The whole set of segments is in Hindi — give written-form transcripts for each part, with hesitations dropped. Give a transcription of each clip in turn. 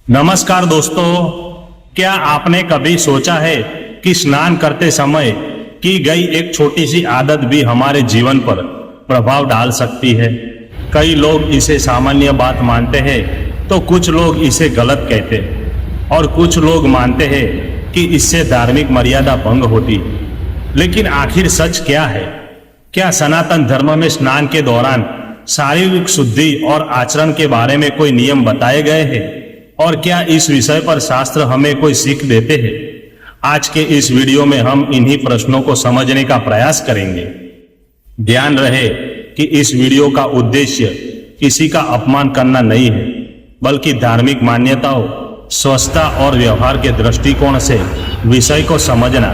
नमस्कार दोस्तों, क्या आपने कभी सोचा है कि स्नान करते समय की गई एक छोटी सी आदत भी हमारे जीवन पर प्रभाव डाल सकती है। कई लोग इसे सामान्य बात मानते हैं तो कुछ लोग इसे गलत कहते हैं और कुछ लोग मानते हैं कि इससे धार्मिक मर्यादा भंग होती है। लेकिन आखिर सच क्या है? क्या सनातन धर्म में स्नान के दौरान शारीरिक शुद्धि और आचरण के बारे में कोई नियम बताए गए हैं? और क्या इस विषय पर शास्त्र हमें कोई सीख देते हैं? आज के इस वीडियो में हम इन्हीं प्रश्नों को समझने का प्रयास करेंगे। ध्यान रहे कि इस वीडियो का उद्देश्य किसी का अपमान करना नहीं है, बल्कि धार्मिक मान्यताओं, स्वच्छता और व्यवहार के दृष्टिकोण से विषय को समझना।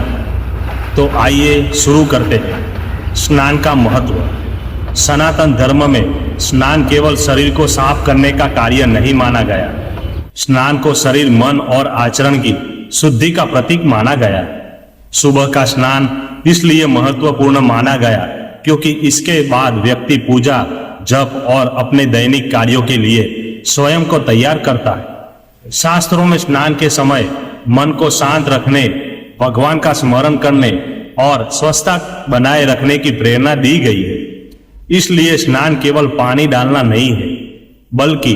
तो आइए शुरू करते हैं। स्नान का महत्व। सनातन धर्म में स्नान केवल शरीर को साफ करने का कार्य नहीं माना गया। स्नान को शरीर, मन और आचरण की शुद्धि का प्रतीक माना गया। सुबह का स्नान इसलिए महत्वपूर्ण माना गया क्योंकि इसके बाद व्यक्ति पूजा, जप और अपने दैनिक कार्यों के लिए स्वयं को तैयार करता है। शास्त्रों में स्नान के समय मन को शांत रखने, भगवान का स्मरण करने और स्वच्छता बनाए रखने की प्रेरणा दी गई है। इसलिए स्नान केवल पानी डालना नहीं है, बल्कि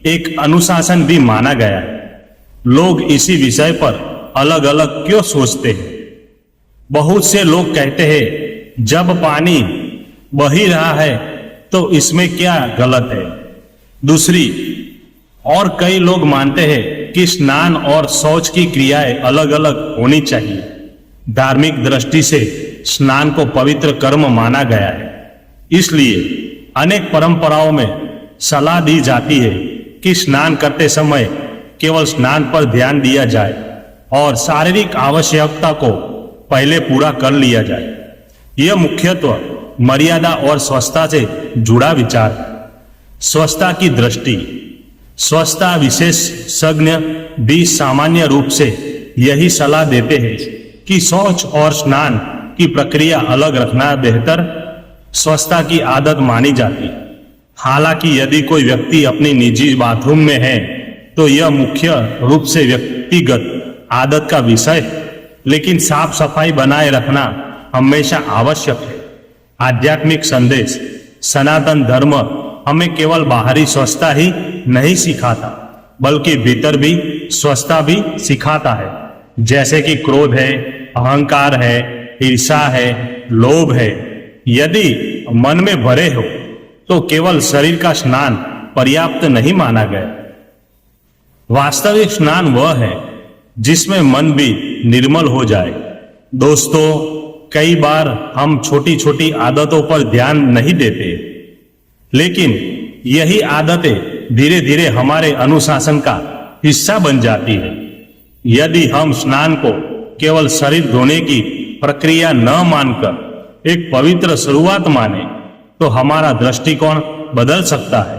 एक अनुशासन भी माना गया है। लोग इसी विषय पर अलग अलग क्यों सोचते हैं? बहुत से लोग कहते हैं जब पानी बह ही रहा है तो इसमें क्या गलत है। दूसरी और कई लोग मानते हैं कि स्नान और शौच की क्रियाएं अलग अलग होनी चाहिए। धार्मिक दृष्टि से स्नान को पवित्र कर्म माना गया है, इसलिए अनेक परंपराओं में सलाह दी जाती है कि स्नान करते समय केवल स्नान पर ध्यान दिया जाए और शारीरिक आवश्यकता को पहले पूरा कर लिया जाए। यह मुख्यतः मर्यादा और स्वच्छता से जुड़ा विचार है। स्वच्छता की दृष्टि। स्वच्छता विशेषज्ञ भी सामान्य रूप से यही सलाह देते हैं कि शौच और स्नान की प्रक्रिया अलग रखना बेहतर स्वच्छता की आदत मानी जाती है। हालांकि यदि कोई व्यक्ति अपनी निजी बाथरूम में है तो यह मुख्य रूप से व्यक्तिगत आदत का विषय है, लेकिन साफ सफाई बनाए रखना हमेशा आवश्यक है। आध्यात्मिक संदेश। सनातन धर्म हमें केवल बाहरी स्वच्छता ही नहीं सिखाता, बल्कि भीतर भी स्वच्छता भी सिखाता है, जैसे कि क्रोध है, अहंकार है, ईर्ष्या है, लोभ है। यदि मन में भरे हो तो केवल शरीर का स्नान पर्याप्त नहीं माना गया। वास्तविक स्नान वह है जिसमें मन भी निर्मल हो जाए। दोस्तों, कई बार हम छोटी छोटी आदतों पर ध्यान नहीं देते, लेकिन यही आदतें धीरे धीरे हमारे अनुशासन का हिस्सा बन जाती है। यदि हम स्नान को केवल शरीर धोने की प्रक्रिया न मानकर एक पवित्र शुरुआत माने तो हमारा दृष्टिकोण बदल सकता है।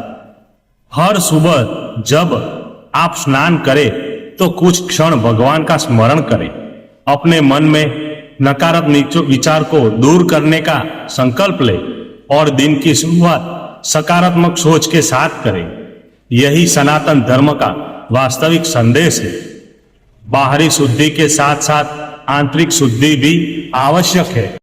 हर सुबह जब आप स्नान करें तो कुछ क्षण भगवान का स्मरण करें। अपने मन में नकारात्मक विचार को दूर करने का संकल्प लें और दिन की शुरुआत सकारात्मक सोच के साथ करें। यही सनातन धर्म का वास्तविक संदेश है। बाहरी शुद्धि के साथ साथ आंतरिक शुद्धि भी आवश्यक है।